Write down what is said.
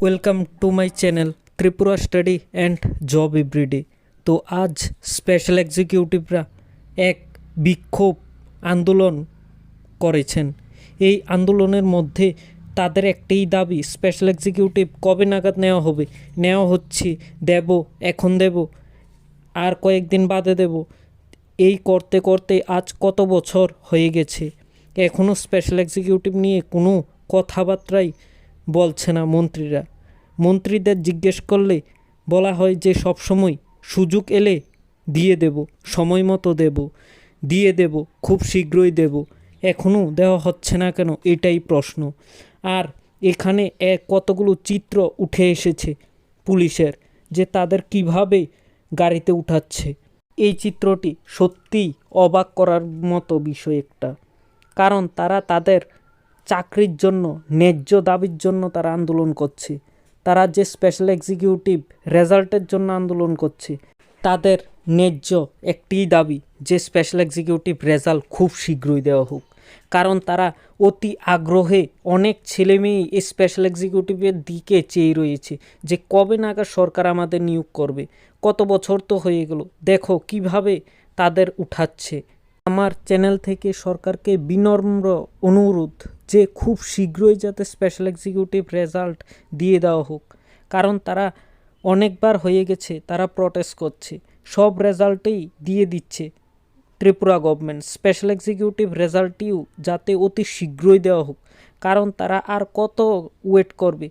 Welcome to my channel Tripura study and job everyday. তো আজ special এক্সিকিউটিভরা এক বিক্ষোভ আন্দোলন করেছেন। এই আন্দোলনের মধ্যে তাদের একটাই দাবি, স্পেশাল এক্সিকিউটিভ কবে নাগাদ নেওয়া হবে, নেওয়া হচ্ছে, দেব, এখন দেব, আর কয়েকদিন বাদে দেব। এই করতে করতে আজ কত বছর হয়ে গেছে, এখনও স্পেশাল এক্সিকিউটিভ নিয়ে কোনো কথাবার্তাই বলছে না মন্ত্রীরা। মন্ত্রীদের জিজ্ঞেস করলে বলা হয় যে সবসময় সুযোগ এলে দিয়ে দেব, সময় মতো দেব, দিয়ে দেব, খুব শীঘ্রই দেব। এখনও দেওয়া হচ্ছে না কেন, এটাই প্রশ্ন। আর এখানে কতগুলো চিত্র উঠে এসেছে পুলিশের, যে তাদের কিভাবে গাড়িতে উঠাচ্ছে। এই চিত্রটি সত্যিই অবাক করার মতো বিষয় একটা, কারণ তারা তাদের চাকরির জন্য, ন্যায্য দাবির জন্য তারা আন্দোলন করছে। তারা যে স্পেশাল এক্সিকিউটিভ রেজাল্টের জন্য আন্দোলন করছে, তাদের ন্যায্য একটিই দাবি যে স্পেশাল এক্সিকিউটিভ রেজাল্ট খুব শীঘ্রই দেওয়া হোক। কারণ তারা অতি আগ্রহে, অনেক ছেলেমেয়ে এই স্পেশাল এক্সিকিউটিভের দিকে চেয়ে রয়েছে যে কবে নাগাদ সরকার আমাদের নিয়োগ করবে। কত বছর তো হয়ে গেল, দেখো কিভাবে তাদের উঠাচ্ছে। আমার চ্যানেল থেকে সরকারকে বিনম্র অনুরোধ যে খুব শীঘ্রই যাতে স্পেশাল এক্সিকিউটিভ রেজাল্ট দিয়ে দেওয়া হোক। কারণ তারা অনেকবার হয়ে গেছে তারা প্রটেস্ট করছে, সব রেজাল্টেই দিয়ে দিচ্ছে ত্রিপুরা গভর্নমেন্ট। স্পেশাল এক্সিকিউটিভ রেজাল্টটিও যাতে অতি শীঘ্রই দেওয়া হোক, কারণ তারা আর কত ওয়েট করবে।